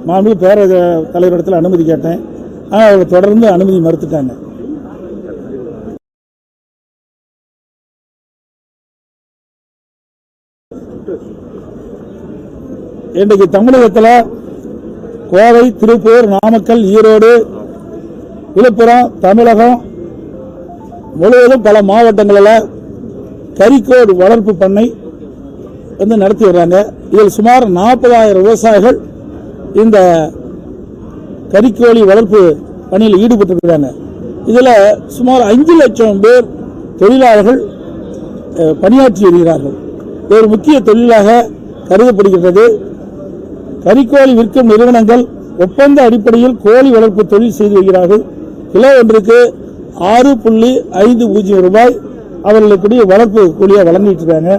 மாண்பு பேரவை தலைவரிடத்தில் அனுமதி கேட்டேன். அவங்க தொடர்ந்து அனுமதி மறுத்துட்டாங்க. இன்றைக்கு தமிழகத்தில் கோவை, திருப்பூர், நாமக்கல், ஈரோடு, விழுப்புரம், தமிழகம் முழுவதும் பல மாவட்டங்களில் கறிக்கோழி வளர்ப்பு பண்ணை வந்து நடத்தி வர்றாங்க. இதில் சுமார் 40,000 விவசாயிகள் இந்த கறிக்கோழி வளர்ப்பு பணியில் ஈடுபட்டிருக்கிறாங்க. இதில் சுமார் 5 லட்சம் பேர் தொழிலாளர்கள் பணியாற்றி வருகிறார்கள். இது ஒரு முக்கிய தொழிலாக கருதப்படுகிறது. கறிக்கோழி விற்கும் நிறுவனங்கள் ஒப்பந்த அடிப்படையில் கோழி வளர்ப்பு தொழில் செய்து வருகிறார்கள். கிலோ ஒன்றுக்கு 6.50 ரூபாய் அவர்களுக்கு வளர்ப்பு கூலியாக வழங்கிட்டு இருக்காங்க.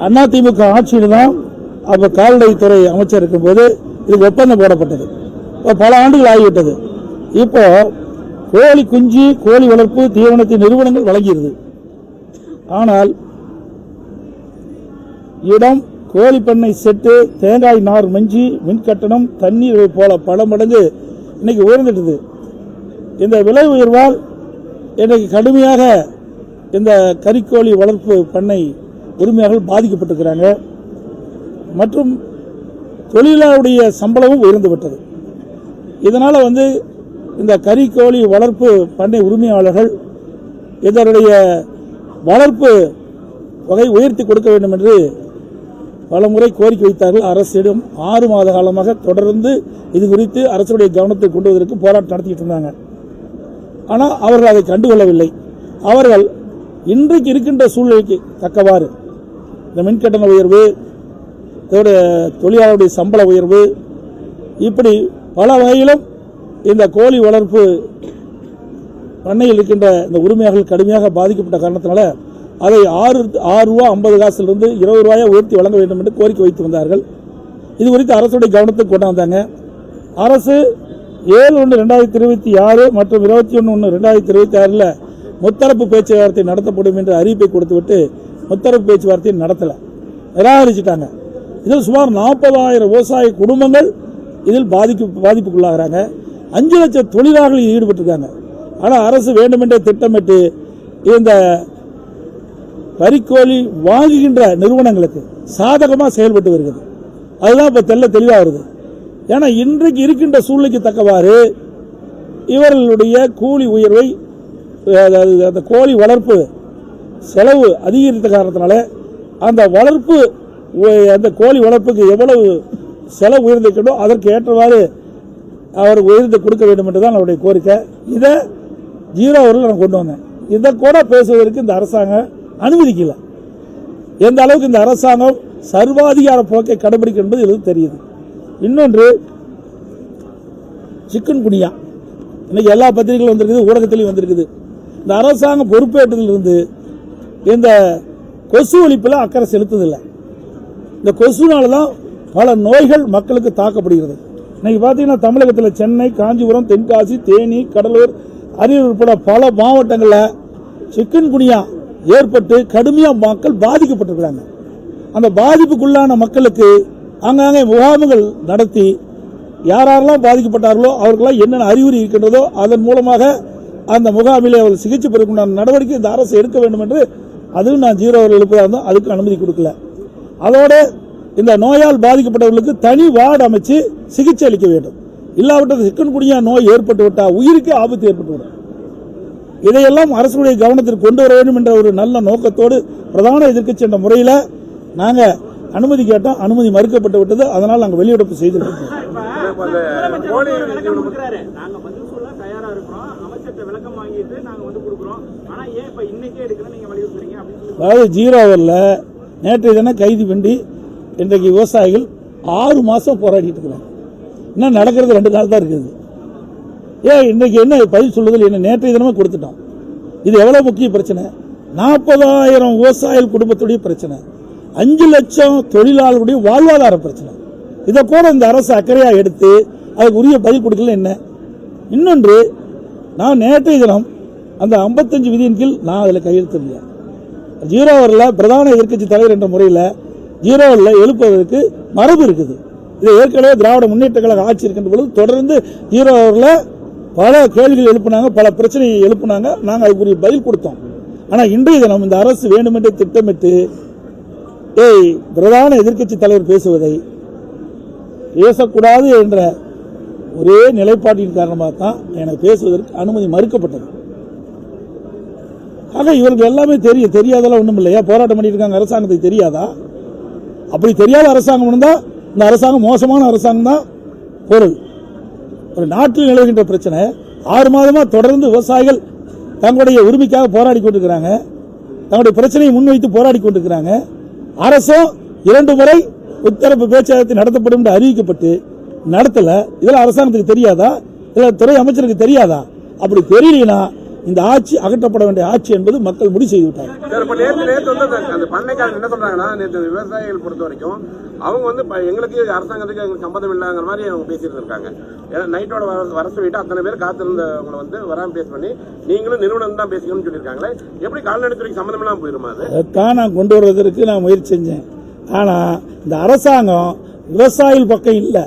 அதிமுக ஆட்சியில் தான் அப்ப கால்நடைத்துறை அமைச்சர் இருக்கும்போது இதுக்கு ஒப்பந்தம் போடப்பட்டது. பல ஆண்டுகள் ஆகிவிட்டது. இப்போ கோழி குஞ்சு, கோழி வளர்ப்பு தீவனத்தின் நிறுவனங்கள் வழங்கியிருது. ஆனால் இடம், கோழி பண்ணை செட்டு, தேங்காய் நார் மஞ்சி, மின்கட்டணம், தண்ணீர் போல பல மடங்கு இன்னைக்கு உயர்ந்துட்டது. இந்த விலை உயர்வால் இன்னைக்கு கடுமையாக இந்த கறிக்கோழி வளர்ப்பு பண்ணை உரிமையாளர்கள் பாதிக்கப்பட்டிருக்கிறாங்க. மற்றும் தொழிலாளருடைய சம்பளமும் உயர்ந்துவிட்டது. இதனால் இந்த கறிக்கோழி வளர்ப்பு பண்ணை உரிமையாளர்கள் இதனுடைய வளர்ப்பு வகை உயர்த்தி கொடுக்க வேண்டும் என்று பலமுறை கோரிக்கை வைத்தார்கள். அரசிடம் 6 மாத காலமாக தொடர்ந்து இது குறித்து அரசுடைய கவனத்தை கொண்டு வருவதற்கு போராட்டம் நடத்திட்டு இருந்தாங்க. ஆனால் அவர்கள் அதை கண்டுகொள்ளவில்லை. அவர்கள் இன்றைக்கு இருக்கின்ற சூழ்நிலைக்கு தக்கவாறு இந்த மின்கட்டண உயர்வு, தொழிலாளருடைய சம்பள உயர்வு, இப்படி பல வகையிலும் இந்த கோழி வளர்ப்பு பண்ணையில் இருக்கின்ற இந்த உரிமையாளர்கள் கடுமையாக பாதிக்கப்பட்ட காரணத்தினால அதை 6 ரூபா 50 காசிலிருந்து 20 ரூபாயை உயர்த்தி வழங்க வேண்டும் என்று கோரிக்கை வைத்து வந்தார்கள். இது குறித்து அரசுடைய கவனத்துக்கு கொண்டாந்தாங்க. அரசு 7/1/2026 மற்றும் 21/1/2026 முத்தரப்பு பேச்சுவார்த்தை நடத்தப்படும் என்று அறிவிப்பை கொடுத்துவிட்டு முத்தரப்பு பேச்சுவார்த்தையை நடத்தல, நிராகரிச்சுட்டாங்க. இதில் சுமார் 40,000 விவசாய குடும்பங்கள் இதில் பாதிப்புக்குள்ளாகிறாங்க. 5 லட்சம் தொழிலாளர்கள் ஈடுபட்டிருக்காங்க. ஆனால் அரசு வேண்டுமென்றே திட்டமிட்டு இந்த கறிக்கோழி வாங்குகின்ற நிறுவனங்களுக்கு சாதகமாக செயல்பட்டு வருகிறது. அதுதான் இப்போ தெளிவாக வருது. ஏன்னா இன்றைக்கு இருக்கின்ற சூழ்நிலைக்கு தக்கவாறு இவர்களுடைய கூலி உயர்வை, அந்த கோழி வளர்ப்பு செலவு அதிகரித்த காரணத்தினால அந்த கோழி வளர்ப்புக்கு எவ்வளவு செலவு உயர்ந்திருக்கோ அதற்கு ஏற்றவாறு அவர் உயர்ந்து கொடுக்க வேண்டும் என்றுதான் அவருடைய கோரிக்கை. இதை 0 வரையில் நான் கொண்டு வந்தேன். இதை கூட பேசுவதற்கு இந்த அரசாங்கம் அனுமதிக்கல. எந்த அளவுக்கு இந்த அரசாங்கம் சர்வாதிகார போக்கை கடைபிடிக்கும் என்பது இது தெரியுது. இன்னொன்று, சிக்கன் குனியா இன்னைக்கு எல்லா பத்திரிகைகளும் வந்திருக்குது, ஊடகத்திலையும் வந்திருக்குது. இந்த அரசாங்கம் பொறுப்பேற்றதிலிருந்து இந்த கொசு ஒழிப்பில் அக்கறை செலுத்துதில்லை. இந்த கொசுனால தான் பல நோய்கள் மக்களுக்கு தாக்கப்படுகிறது. இன்னைக்கு பார்த்தீங்கன்னா தமிழகத்தில் சென்னை, காஞ்சிபுரம், தென்காசி, தேனி, கடலூர், அரியலூர் உட்பட பல மாவட்டங்களில் சிக்கன் குனியா ஏற்பட்டு கடுமையாக மக்கள் பாதிக்கப்பட்டிருக்கிறாங்க. அந்த பாதிப்புக்குள்ளான மக்களுக்கு ஆங்காங்கே முகாம்கள் நடத்தி யாரெல்லாம் பாதிக்கப்பட்டார்களோ அவர்களெல்லாம் என்னென்ன அறிகுறி இருக்கின்றதோ அதன் மூலமாக அந்த முகாமிலே அவர்கள் சிகிச்சை பெறக்கூடிய நடவடிக்கை இந்த அரசு எடுக்க வேண்டும் என்று அதுவும் நான் 0 வரை எழுப்பதாக இருந்தோம். அதுக்கு அனுமதி கொடுக்கல. அதோட இந்த நோயால் பாதிக்கப்பட்டவர்களுக்கு தனி வார்டு அமைச்சு சிகிச்சை அளிக்க வேண்டும். இல்லாவிட்டது சிக்கன் குனியா நோய் ஏற்பட்டு விட்டால் உயிருக்கு ஆபத்து ஏற்பட்டுவிடும். இதையெல்லாம் அரசுடைய கவனத்திற்கு கொண்டு வர வேண்டும் என்ற ஒரு நல்ல நோக்கத்தோடு பிரதான எதிர்க்கட்சி என்ற முறையில் நாங்கள் அனுமதி கேட்டோம். அனுமதி மறுக்கப்பட்டு விட்டது. அதனால் நாங்கள் வெளியிடப்பு செய்திருக்கோம். அதாவது 0 வரில் நேற்றைய தினம் கைது பண்ணி இன்றைக்கு விவசாயிகள் 6 மாதம் போராடிட்டு இருக்கிறாங்க. இன்னும் நடக்கிறது 2 நாள் தான் இருக்குது. இன்னைக்கு என்ன பதில் சொல்லுதல் என்ன? நேற்றைய தினமே கொடுத்துட்டோம். இது எவ்வளவு முக்கிய பிரச்சனை? 40,000 விவசாயிகள் குடும்பத்துடைய பிரச்சனை, 5 லட்சம் தொழிலாளர்களுடைய வாழ்வாதார பிரச்சனை. இதை கூட இந்த அரசு அக்கறையாக எடுத்து அதுக்கு உரிய பதில் கொடுக்கல. என்ன இன்னொன்று, நான் நேற்றைய தினம் அந்த 55 விதியின் கீழ் நான் அதில் கையெழுத்தில்லை. 0 வரில் பிரதான எதிர்க்கட்சி தலைவர் என்ற முறையில் 0 வரில் எழுப்புவதற்கு மரபு இருக்குது. இது ஏற்கனவே திராவிட முன்னேற்ற கழக ஆட்சி இருக்கின்ற பொழுது தொடர்ந்து ஈரோடுல பல கேள்விகள் எழுப்பினாங்க, பல பிரச்சனையை எழுப்பினாங்க. நாங்கள் அதுக்குரிய பதில் கொடுத்தோம். ஆனால் இன்றைய தினம் இந்த அரசு வேண்டுமென்றே திட்டமிட்டு பிரதான எதிர்க்கட்சி தலைவர் பேசுவதை பேசக்கூடாது என்ற ஒரே நிலைப்பாட்டின் காரணமாக தான் எனக்கு பேசுவதற்கு அனுமதி மறுக்கப்பட்டது. ஆக இவர்கள் எல்லாமே தெரியாதெல்லாம் ஒன்றும் இல்லையா, போராட்டம் பண்ணிட்டு இருக்காங்க, அரசாங்கத்துக்கு தெரியாதா? அப்படி தெரியாத அரசாங்கம் இருந்தா இந்த அரசாங்கம் மோசமான அரசாங்கம் தான் பொருள். ஒரு நாட்டில் நிலவுகின்ற பிரச்சனை 6 மாதமா தொடர்ந்து விவசாயிகள் தங்களுடைய உரிமைக்காக போராடி கொண்டிருக்கிறாங்க, தங்களுடைய பிரச்சனையை முன்வைத்து போராடி கொண்டிருக்கிறாங்க. அரசும் 2 முறை உத்தரப்பு பேச்சுவார்த்தை நடத்தப்படும் என்று அறிவிக்கப்பட்டு நடத்தல. இதெல்லாம் அரசாங்கத்துக்கு தெரியாதா? இதெல்லாம் துறை அமைச்சருக்கு தெரியாதா? அப்படி தெரியலனா இந்த ஆட்சி அகற்றப்பட வேண்டிய ஆட்சி என்பது மக்கள் முடிவு செய்து விட்டாங்க. என்ன சொல்றாங்கன்னா, நேற்று விவசாயிகள் பொறுத்த வரைக்கும் அவங்க வந்து எங்களுக்கு அரசாங்கத்துக்கு எங்களுக்கு சம்பந்தம் இல்லைங்கிற மாதிரி அவங்க பேசிட்டு இருக்காங்க. ஏன்னா நைட்டோட வர சொல்லிட்டு அத்தனை பேர் காத்திருந்தவங்களை வந்து வராம பேஸ் பண்ணி நீங்களும் நிறுவனம் தான் பேசிக்கணும்னு சொல்லியிருக்காங்களே, எப்படி கால்நடைத்துறைக்கு சம்பந்தம் இல்லாம போயிருமா? அதான் நான் கொண்டு வருவதற்கு நான் முயற்சி செஞ்சேன். ஆனா இந்த அரசாங்கம் விவசாயிகள் பக்கம் இல்லை,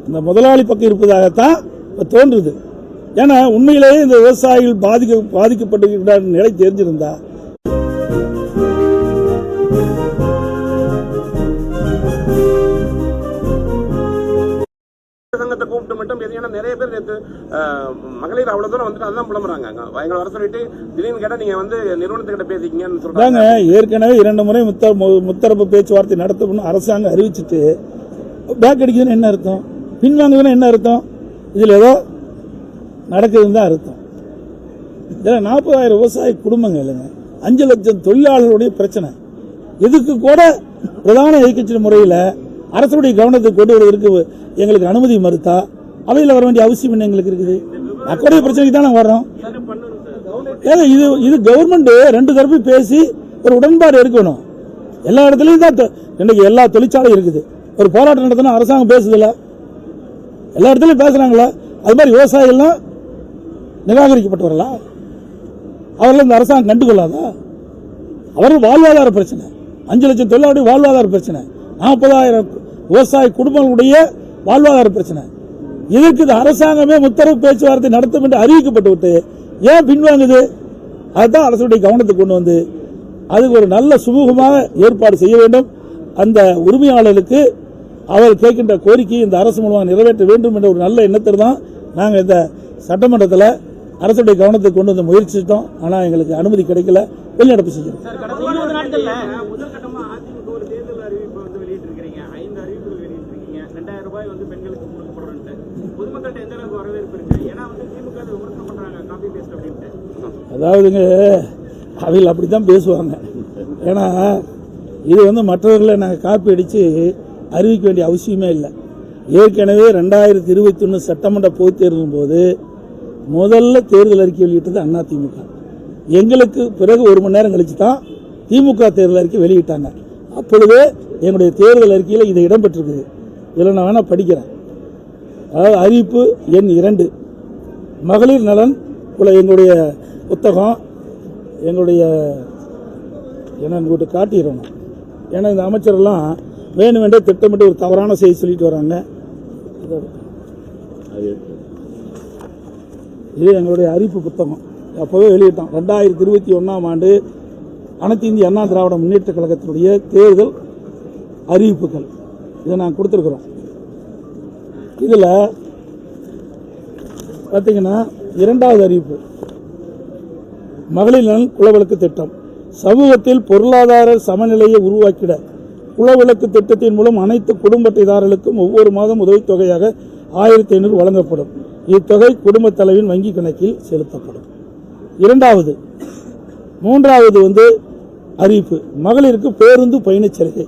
இந்த முதலாளி பக்கம் இருப்பதாகத்தான் தோன்றுது. ஏன்னா உண்மையிலேயே இந்த விவசாயிகள் பாதிக்கப்பட்டிருக்கிற நிலை தெரிஞ்சிருந்தா சங்கத்தை கூப்பிட்டு மட்டும் ஏன்னா நிறைய பேர் நேற்று மகளிர் அவ்வளவு தூரம் வந்துட்டு அதான் புலம்புறாங்க. எங்களை வர சொல்லிட்டு திடீர்னு கேட்டா நீங்க வந்து நிறுவனத்துக்கிட்ட பேசிக்கீங்கன்னு சொல்றாங்க. ஏற்கனவே 2 முறை முத்தரப்பு பேச்சுவார்த்தை நடத்தணும்னு அரசாங்கம் அறிவிச்சுட்டு பேக் அடிக்குதுன்னு என்ன அர்த்தம்? பின்வாங்குதுன்னு என்ன அர்த்தம்? இதுல ஏதோ நடக்குதுன்னு தான் அர்த்தம். 40,000 விவசாய குடும்பங்கள் இல்லைங்க, 5 லட்சம் தொழிலாளர்களுடைய பிரச்சனை. இதுக்கு கூட பிரதான எதிர்க்கட்சி முறையில் அரசுடைய கவனத்துக்கு கொண்டு வருவதற்கு எங்களுக்கு அனுமதி மறுத்தா அவையில் வர வேண்டிய அவசியம் என்ன எங்களுக்கு இருக்குது? மக்களுடைய பிரச்சனைக்கு தான் நாங்கள் வர்றோம். இது கவர்மெண்ட் 2 தரப்பு பேசி ஒரு உடன்பாடு எடுக்கணும். எல்லா இடத்துலையும் தான் இன்னைக்கு எல்லா தொழிற்சாலையும் இருக்குது. ஒரு போராட்டம் நடத்தினா அரசாங்கம் பேசுதில்ல, எல்லா இடத்துலையும் பேசுறாங்களா? அது மாதிரி விவசாயிகள்லாம் நிராகரிக்கப்பட்டவர்களா? அவர்கள் இந்த அரசாங்கம் கண்டுகொள்ளாதா? அவர்கள் வாழ்வாதார பிரச்சனை, 5 லட்சம் தொழிலாளருடைய வாழ்வாதார பிரச்சனை, 40,000 விவசாய குடும்பங்களுடைய வாழ்வாதார பிரச்சனை. இதற்கு இந்த அரசாங்கமே முத்தரவு பேச்சுவார்த்தை நடத்தும் என்று அறிவிக்கப்பட்டு விட்டு ஏன் பின்வாங்குது? அதுதான் அரசுடைய கவனத்துக்கு கொண்டு வந்து அதுக்கு ஒரு நல்ல சுமூகமாக ஏற்பாடு செய்ய வேண்டும். அந்த உரிமையாளர்களுக்கு அவர் கேட்கின்ற கோரிக்கையை இந்த அரசு மூலமாக நிறைவேற்ற வேண்டும் என்ற ஒரு நல்ல எண்ணத்தில் தான் நாங்கள் இந்த சட்டமன்றத்தில் அரசுடைய கவனத்துக்கு கொண்டு வந்து முயற்சித்தோம். ஆனால் எங்களுக்கு அனுமதி கிடைக்கல, வெளிநடப்பு செஞ்சோம். அதாவதுங்க அவையில் அப்படித்தான் பேசுவாங்க. ஏன்னா இது வந்து மற்றவர்களை நாங்கள் காப்பி அடித்து அறிவிக்க வேண்டிய அவசியமே இல்லை. ஏற்கனவே 2021 சட்டமன்ற பொதுத் தேர்தலின் போது முதல்ல தேர்தல் அறிக்கை வெளியிட்டது அதிமுக. எங்களுக்கு பிறகு 1 மணி நேரம் கழிச்சு தான் திமுக தேர்தல் அறிக்கை வெளியிட்டாங்க. அப்பொழுதே எங்களுடைய தேர்தல் அறிக்கையில் இது இடம்பெற்றிருக்குது. இதில் நான் வேணா படிக்கிறேன். அதாவது அறிவிப்பு எண் 2 மகளிர் நலன் எங்களுடைய புத்தகம், எங்களுடைய என்னன்னு காட்டிடுறோம். ஏன்னா இந்த அமைச்சரெல்லாம் வேணுமென்றே திட்டமிட்டு ஒரு தவறான செய்தி சொல்லிட்டு வராங்க. இது எங்களுடைய அறிவிப்பு புத்தகம் அப்போவே வெளியிட்டோம். 2021ஆம் ஆண்டு அனைத்து இந்திய அண்ணா திராவிட முன்னேற்ற கழகத்தினுடைய தேர்தல் அறிவிப்புகள் இதை நாங்கள் கொடுத்துருக்குறோம். இதில் பார்த்தீங்கன்னா 2வது அறிவிப்பு மகளிர் நலன் குலவிளக்கு திட்டம். சமூகத்தில் பொருளாதார சமநிலையை உருவாக்கிட குலவிளக்கு திட்டத்தின் மூலம் அனைத்து குடும்ப அட்டைதாரர்களுக்கும் ஒவ்வொரு மாதம் உதவித்தொகையாக 1500 வழங்கப்படும். இத்தொகை குடும்ப தலைவின் வங்கி கணக்கில் செலுத்தப்படும். 3வது அறிவிப்பு மகளிருக்கு பேருந்து பயணச் சலுகை.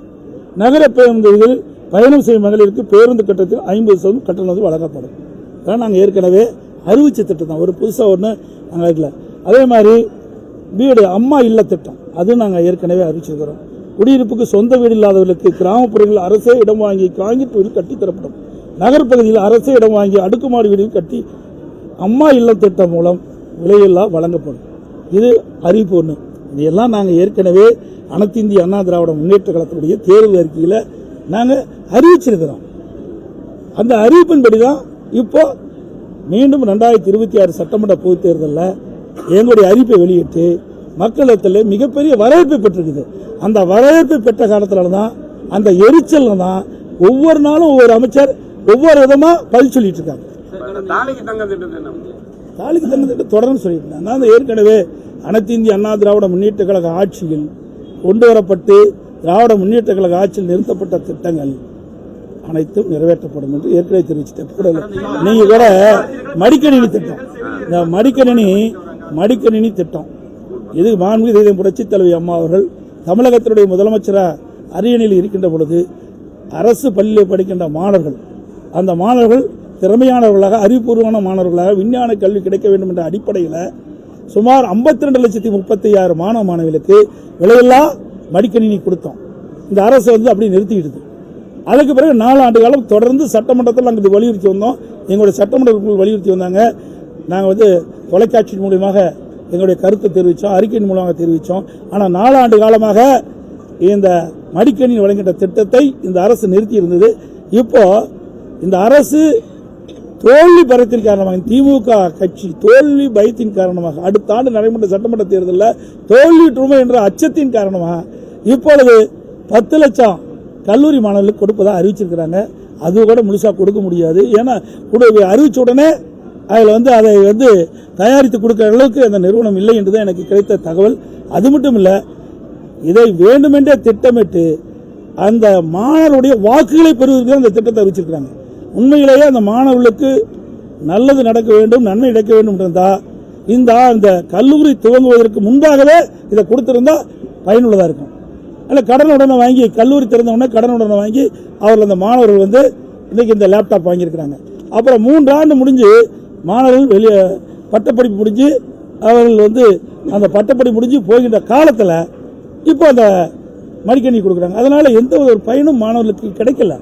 நகர பேருந்துகளில் பயணம் செய்யும் மகளிருக்கு பேருந்து கட்டணத்தில் 50% கட்டணம் வழங்கப்படும். அதான் நாங்கள் ஏற்கனவே அறிவிச்ச திட்டம் தான், ஒரு புதுசாக ஒன்று நாங்கள் இல்லை. அதே மாதிரி வீடு அம்மா இல்ல திட்டம் அது நாங்கள் ஏற்கனவே அறிவிச்சிருக்கிறோம். குடியிருப்புக்கு சொந்த வீடு இல்லாதவர்களுக்கு கிராமப்புறங்களில் அரசே இடம் வாங்கி காங்கிரீட் வீடு கட்டித்தரப்படும். நகர்ப்பகுதியில் அரசே இடம் வாங்கி அடுக்குமாடி வீடுகள் கட்டி அம்மா இல்ல திட்டம் மூலம் விலையில்லா வழங்கப்படும். இது அறிவிப்பு 1. இதெல்லாம் நாங்கள் ஏற்கனவே அனைத்து இந்திய அண்ணா திராவிட முன்னேற்ற கழகத்தினுடைய தேர்தல் அறிக்கையில் நாங்கள் அறிவிச்சிருக்கிறோம். அந்த அறிவிப்பின்படி தான் இப்போ மீண்டும் 2026 சட்டமன்ற பொதுத் தேர்தலில் எங்களுடைய அறிவிப்பை வெளியிட்டு மக்களிடத்தில் மிகப்பெரிய வரவேற்பை பெற்றிருக்குது. அந்த வரவேற்பை பெற்ற காலத்தில் தான் அந்த எரிச்சல் தான் ஒவ்வொரு நாளும் ஒவ்வொரு அமைச்சர் ஒவ்வொரு விதமா பதில் சொல்லிட்டு இருக்காங்க. தாலிக்கு தங்க திட்டம் தொடர்ந்து சொல்லிட்டு இருக்காங்க. நான் ஏற்கனவே அனைத்து இந்திய அண்ணா திராவிட முன்னேற்ற கழக ஆட்சியில் கொண்டு வரப்பட்டு திராவிட முன்னேற்ற கழக ஆட்சியில் நிறுத்தப்பட்ட திட்டங்கள் அனைத்தும் நிறைவேற்றப்படும் என்று ஏற்கனவே தெரிவிச்சிட்டேன். நீங்க கூட மடிக்கணினி திட்டம், இந்த மடிக்கணினி திட்டம் இது மாண்புமிகு புரட்சித் தலைவி அம்மா அவர்கள் தமிழகத்தினுடைய முதலமைச்சராக அரியணையில் இருக்கின்ற பொழுது அரசு பள்ளியில் படிக்கின்ற மாணவர்கள், அந்த மாணவர்கள் திறமையானவர்களாக அறிவுபூர்வமான மாணவர்களாக விஞ்ஞான கல்வி கிடைக்க வேண்டும் என்ற அடிப்படையில் சுமார் 52,36,000 மாணவ மாணவிகளுக்கு விலையில்லா மடிக்கணினி கொடுத்தோம். இந்த அரசு அப்படி நிறுத்திக்கிட்டு அதுக்கு பிறகு 4 ஆண்டு காலம் தொடர்ந்து சட்டமன்றத்தில் நாங்கள் வலியுறுத்தி வந்தோம். எங்களுடைய சட்டமன்றத்தில் வலியுறுத்தி வந்தாங்க. நாங்கள் தொலைக்காட்சி மூலமாக எங்களுடைய கருத்தை தெரிவித்தோம், அறிக்கையின் மூலமாக தெரிவித்தோம். ஆனால் 4 ஆண்டு காலமாக இந்த மடிக்கணினி வழங்கிட்ட திட்டத்தை இந்த அரசு நிறுத்தி இருந்தது. இப்போ இந்த அரசு தோல்வி பயத்தின் காரணமாக, திமுக கட்சி தோல்வி பயத்தின் காரணமாக, அடுத்த ஆண்டு நடைபெற்ற சட்டமன்ற தேர்தலில் தோல்வியுற்றுமை என்ற அச்சத்தின் காரணமாக இப்பொழுது 10 லட்சம் கல்லூரி மாணவர்களுக்கு கொடுப்பதாக அறிவிச்சிருக்கிறாங்க. அது கூட முழுசாக கொடுக்க முடியாது. ஏன்னா அறிவிச்ச உடனே அதில் அதை தயாரித்து கொடுக்கிற அளவுக்கு அந்த நிறுவனம் இல்லை என்றுதான் எனக்கு கிடைத்த தகவல். அது மட்டும் இல்லை, இதை வேண்டுமென்றே திட்டமிட்டு அந்த மாணவருடைய வாக்குகளை பெறுவதற்கு அந்த திட்டத்தை அறிவிச்சிருக்கிறாங்க. உண்மையிலேயே அந்த மாணவர்களுக்கு நல்லது நடக்க வேண்டும், நன்மை நடக்க வேண்டும் இருந்தால் இந்த கல்லூரி துவங்குவதற்கு முன்பாகவே இதை கொடுத்திருந்தா பயனுள்ளதாக இருக்கும். அதில் கடனுடனே வாங்கி, கல்லூரி திறந்த உடனே கடனுடனே வாங்கி அவர்கள் அந்த மாணவர்கள் இன்னைக்கு இந்த லேப்டாப் வாங்கியிருக்கிறாங்க. அப்புறம் 3 ஆண்டு முடிஞ்சு மாணவர்கள் வெளியே பட்டப்படிப்பு முடிஞ்சு அவர்கள் அந்த பட்டப்படி முடிஞ்சு போகின்ற காலத்தில் இப்போ அந்த மடிக்கணினி கொடுக்குறாங்க. அதனால எந்த ஒரு பயனும் மாணவர்களுக்கு கிடைக்கல.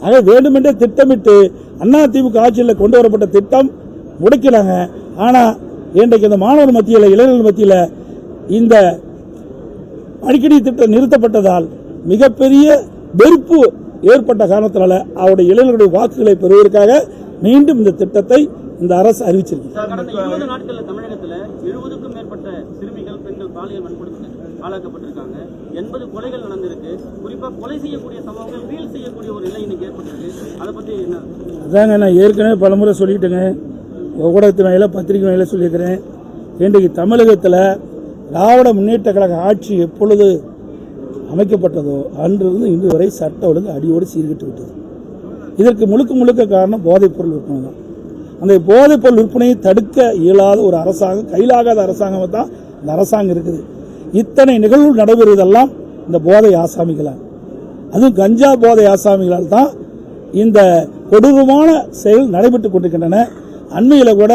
ஆக வேண்டுமென்றே திட்டமிட்டு அதிமுக ஆட்சியில் கொண்டு வரப்பட்ட திட்டம் முடக்கிறாங்க. ஆனால் இன்றைக்கு இந்த மாணவர் மத்தியில், இளைஞர்கள் மத்தியில் இந்த மடிக்கணினி திட்டம் நிறுத்தப்பட்டதால் மிகப்பெரிய வெறுப்பு ஏற்பட்ட காரணத்தினால அவருடைய இளைஞர்களுடைய வாக்குகளை பெறுவதற்காக மீண்டும் இந்த திட்டத்தை இந்த அரசு அறிவிச்சிருக்கு. கடந்த 20 நாட்களில் தமிழகத்தில் 70க்கும் மேற்பட்ட சிறுமிகள், பெண்கள் பாலியல் வன்கொடுமைக்கு ஆளாக்கப்பட்டிருக்காங்க. 80 கொலைகள் நடந்திருக்கு. குறிப்பா கொலை செய்யக்கூடிய சம்பவங்கள் ரீல் செய்யக்கூடிய ஒரு நிலை இன்னைக்கு ஏற்பட்டிருக்கு. அதை பத்தி என்ன? அதாங்க, நான் ஏற்கனவே பலமுறை சொல்லிட்டேங்க, ஊடகத்தின் வாயில, பத்திரிகை வாயில சொல்லியிருக்கிறேன். இன்றைக்கு தமிழகத்தில் திராவிட முன்னேற்ற கழக ஆட்சி எப்பொழுது அமைக்கப்பட்டதோ அன்றிலிருந்து இன்று வரை சட்ட ஒழுங்கு அடியோடு சீர்கிட்டு விட்டது. இதற்கு முழுக்க காரணம் போதைப்பொருள் விற்பனை தான். அந்த போதைப்பொருள் விற்பனையை தடுக்க இயலாத ஒரு அரசாங்கம், கையிலாகாத அரசாங்கம் தான் இந்த அரசாங்கம் இருக்குது. இத்தனை நிகழ்வுகள் நடைபெறுவதெல்லாம் இந்த போதை ஆசாமிகளால், அதுவும் கஞ்சா போதை ஆசாமிகளால் தான் இந்த கொடூரமான செயல் நடைபெற்றுக் கொண்டிருக்கின்றன. அண்மையில் கூட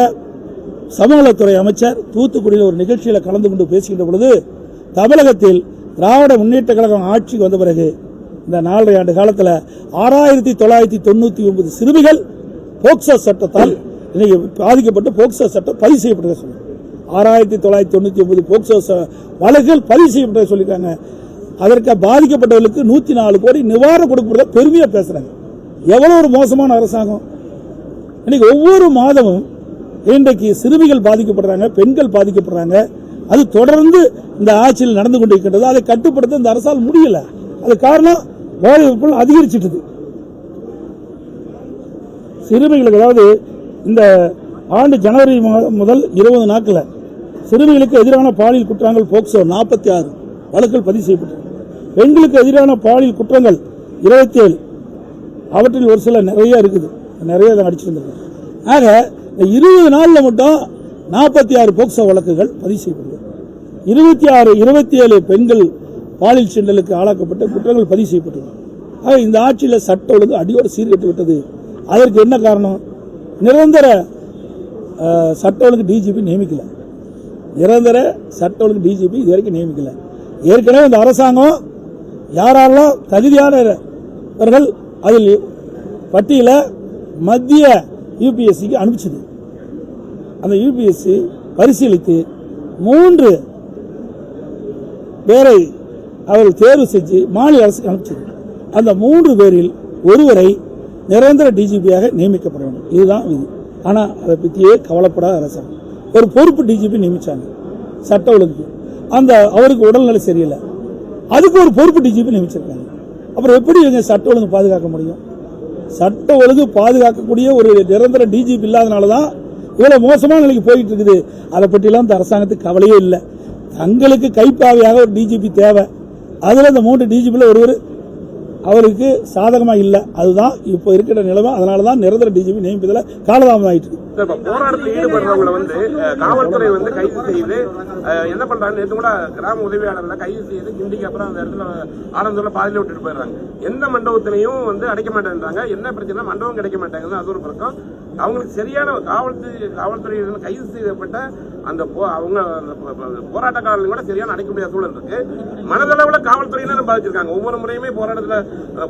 சமூகத்துறை அமைச்சர் தூத்துக்குடியில் ஒரு நிகழ்ச்சியில் கலந்து கொண்டு பேசுகின்ற பொழுது, தமிழகத்தில் திராவிட முன்னேற்ற கழகம் ஆட்சிக்கு வந்த பிறகு இந்த 4.5 ஆண்டு காலத்தில் 6,999 சிறுமிகள் போக்சோ சட்டத்தால் இன்னைக்கு பாதிக்கப்பட்டு போக்சோ சட்டம் பதிவு செய்யப்பட்டதை சொல்லுங்க. 6,999 போக்சோ வழக்குகள் பதிவு செய்யப்பட்டதை சொல்லியிருக்காங்க. அதற்கு பாதிக்கப்பட்டவர்களுக்கு 104 கோடி நிவாரணம் கொடுக்கறத பெருமையா பேசுறாங்க. எவ்வளவு ஒரு மோசமான அரசாங்கம்! இன்னைக்கு ஒவ்வொரு மாதமும் இன்றைக்கு சிறுமிகள் பாதிக்கப்படுறாங்க, பெண்கள் பாதிக்கப்படுறாங்க. அது தொடர்ந்து இந்த ஆட்சியில் நடந்து கொண்டிருக்கின்றது. அதை கட்டுப்படுத்த இந்த அரசால் முடியல. அது காரணம் போதை விற்பனை அதிகரிச்சிட்டது. சிறுமிகளுக்கு, அதாவது இந்த ஆண்டு ஜனவரி முதல் 20 நாட்களில் சிறுமிகளுக்கு எதிரான பாலியல் குற்றங்கள் போக்சோ 46 வழக்குகள் பதிவு செய்யப்பட்டது. பெண்களுக்கு எதிரான பாலியல் குற்றங்கள் 27, அவற்றில் ஒரு சில நிறைய இருக்குது, நிறைய அடிச்சிருந்தாங்க. ஆக 20 நாளில் மட்டும் 46 போக்சோ வழக்குகள் பதிவு செய்யப்படுது. 27 பெண்கள் பாலியல் சீண்டலுக்கு ஆளாக்கப்பட்ட குற்றங்கள் பதிவு செய்யப்பட்டது. ஆக இந்த ஆட்சியில் சட்ட ஒழுங்கு அடியோடு சீர்கட்டு விட்டது. அதற்கு என்ன காரணம்? நிரந்தர சட்ட ஒழுங்கு டிஜிபி நியமிக்கல. நிரந்தர சட்ட ஒழுங்கு டிஜிபி இதுவரைக்கும் நியமிக்கல. ஏற்கனவே இந்த அரசாங்கம் யாரெல்லாம் தகுதியானவர்கள் அதில் பட்டியல மத்திய யூபிஎஸ்சிக்கு அனுப்பிச்சது. அந்த யூபிஎஸ்சி பரிசீலித்து 3 பேரை அவர்கள் தேர்வு செஞ்சு மாநில அரசுக்கு அனுப்பிச்சது. அந்த 3 பேரில் ஒருவரை நிரந்தர டிஜிபியாக நியமிக்கப்பட வேண்டும். இதுதான் விதி. ஆனால் அதை பற்றியே கவலைப்படாத அரசாங்கம் ஒரு பொறுப்பு டிஜிபி நியமிச்சாங்க சட்ட ஒழுங்கு. அந்த அவருக்கு உடல்நிலை சரியில்லை, அதுக்கு ஒரு பொறுப்பு டிஜிபி நியமிச்சிருக்காங்க. அப்புறம் எப்படி இவங்க சட்ட ஒழுங்கு பாதுகாக்க முடியும்? சட்ட ஒழுங்கு பாதுகாக்கக்கூடிய ஒரு நிரந்தர டிஜிபி இல்லாதனாலதான் இவ்வளவு மோசமான நிலைக்கு போயிட்டு இருக்குது. அதை பற்றிலாம் இந்த அரசாங்கத்துக்கு கவலையே இல்லை. தங்களுக்கு கைப்பாவையாக ஒரு டிஜிபி தேவை. அதுல இந்த 3 டிஜிபியில் ஒருவர் அவருக்கு சாதகமா இல்லை. அதுதான் இப்ப இருக்கிற நிலைமை. அதனாலதான் நிரந்தர டிஜிபி நியமிப்பதில் காலதாமதம் ஆயிட்டு. போராட்டத்தில் ஈடுபடுறவங்களை காவல்துறை கைது செய்து என்ன பண்றாங்க? நேற்று கூட கிராம உதவியாளர்களை கைது செய்து கிண்டிக்கு அப்புறம் அந்த இடத்துல ஆனந்தூர்ல பாதியில விட்டுட்டு போயிடுறாங்க. எந்த மண்டபத்திலையும் அடைக்க மாட்டேன்றாங்க. என்ன பிரச்சனை? மண்டபம் கிடைக்க மாட்டேங்குது. அது ஒரு பக்கம். அவங்களுக்கு சரியான காவல்துறை கைது செய்யப்பட்ட அந்த அவங்க போராட்டக்காரர்கள் கூட சரியான அடைக்க முடியாத சூழல் இருக்கு. மனதளவுல காவல்துறையினரும் பாதிச்சிருக்காங்க. ஒவ்வொரு முறையுமே போராட்டத்துல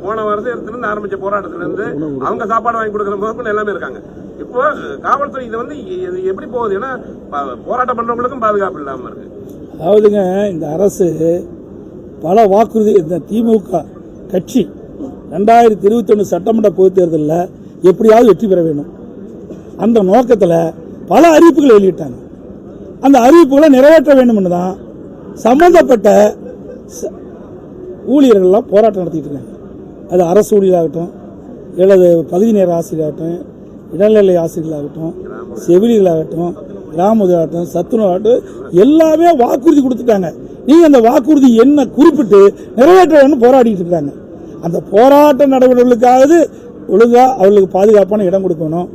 போன வருஷத்துல ஆரம்பிச்ச போராட்டத்துல இருந்து அவங்க சாப்பாடு வாங்கி கொடுக்கற முதற்கொண்டு எல்லாமே இருக்காங்க. இப்போ காவல்துறை இது எப்படி போகுது? ஏன்னா போராட்டம் பண்றவங்களுக்கும் பாதுகாப்பு இல்லாம இருக்கு. அதாவதுங்க, இந்த அரசு பல வாக்குறுதி, இந்த திமுக கட்சி 2021 சட்டமன்ற பொதுத் தேர்தலில் எப்படியாவது வெற்றி பெற வேண்டும் அந்த நோக்கத்தில் பல அறிவிப்புகளை வெளியிட்டாங்க. அந்த அறிவிப்புகளை நிறைவேற்ற வேண்டும் தான் சம்பந்தப்பட்ட ஊழியர்கள்லாம் போராட்டம் நடத்திட்டு இருக்காங்க. அது அரசு ஊழியராகட்டும், அல்லது பகுதி நேர ஆசிரியராகட்டும், இடைநிலை ஆசிரியர்களாகட்டும், செவிலியர்களாகட்டும், கிராம உதவியாகட்டும், சத்துணவாகட்டும், எல்லாமே வாக்குறுதி கொடுத்துட்டாங்க. நீங்க அந்த வாக்குறுதி என்ன குறிப்பிட்டு நிறைவேற்ற வேண்டும் போராடிட்டு இருக்காங்க. அந்த போராட்ட நடவடிக்கைகளுக்காவது ஒழுங்கா அவர்களுக்கு பாதுகாப்பான இடம் கொடுக்கணும்,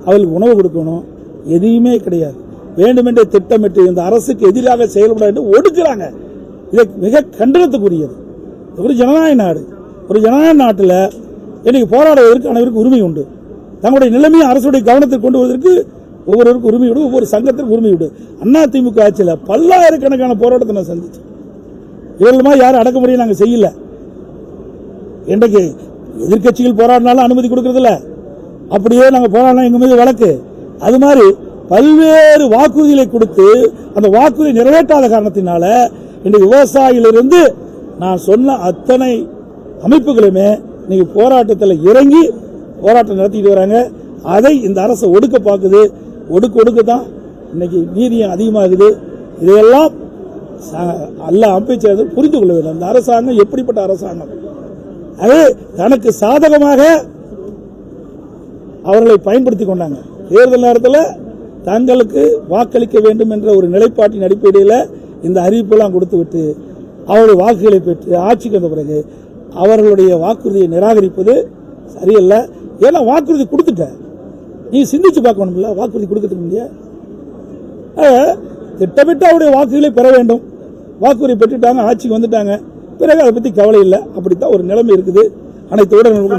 அவர்களுக்கு உணவு கொடுக்கணும். எதுவுமே கிடையாது. வேண்டுமென்றே திட்டமிட்டு இந்த அரசுக்கு எதிராக செயல்பட வேண்டும் ஒடுக்கிறாங்க. இது மிக கண்டனத்துக்குரியது. ஒரு ஜனநாயக நாடு. ஒரு ஜனநாயக நாட்டில் இன்னைக்கு போராடுவதற்கு அனைவருக்கும் உரிமை உண்டு. தங்களுடைய நிலைமையை அரசுடைய கவனத்தில் கொண்டு வருவதற்கு ஒவ்வொருவருக்கும் உரிமை உண்டு, ஒவ்வொரு சங்கத்திற்கும் உரிமை உண்டு. அதிமுக ஆட்சியில் பல்லாயிரக்கணக்கான போராட்டத்தை நான் சந்திச்சேன். இவர்களுமா யாரும் அடக்குமுறையை நாங்கள் செய்யல. இன்றைக்கு எதிர்கட்சிகள் போராடினாலும் அனுமதி கொடுக்கறதில்ல. அப்படியே நாங்கள் போராடினா எங்க மீது வழக்கு. அது மாதிரி பல்வேறு வாக்குறுதிகளை கொடுத்து அந்த வாக்குறுதி நிறைவேற்றாத காரணத்தினால இன்றைக்கு விவசாயிகளிலிருந்து நான் சொன்ன அத்தனை அமைப்புகளுமே இன்னைக்கு போராட்டத்தில் இறங்கி போராட்டம் நடத்திட்டு வராங்க. அதை இந்த அரசு ஒடுக்க பார்க்குது. ஒடுக்க தான் இன்னைக்கு வீரியம் அதிகமாகுது. இதையெல்லாம் அல்ல அமைச்சர் புரிந்து கொள்ள வேண்டும். இந்த அரசாங்கம் எப்படிப்பட்ட அரசாங்கம்? அது தனக்கு சாதகமாக அவர்களை பயன்படுத்தி கொண்டாங்க. தேர்தல் நேரத்தில் தங்களுக்கு வாக்களிக்க வேண்டும் என்ற ஒரு நிலைப்பாட்டின் அடிப்படையில் இந்த அறிவிப்பெல்லாம் கொடுத்து விட்டு அவருடைய வாக்குகளை பெற்று ஆட்சிக்கு வந்த பிறகு அவர்களுடைய வாக்குறுதியை நிராகரிப்பது சரியல்ல. ஏன்னா வாக்குறுதி கொடுத்துட்ட, நீ சிந்திச்சு பார்க்கணும்ல. வாக்குறுதி கொடுக்கறதுக்கு முடியாது. திட்டமிட்டு அவருடைய வாக்குகளை பெற வேண்டும். வாக்குறுதி பெற்றுட்டாங்க, ஆட்சிக்கு வந்துட்டாங்க, பிறகு அதை பற்றி கவலை இல்லை. அப்படித்தான் ஒரு நிலைமை இருக்குது. அனைத்து ஊடகங்களுக்கும்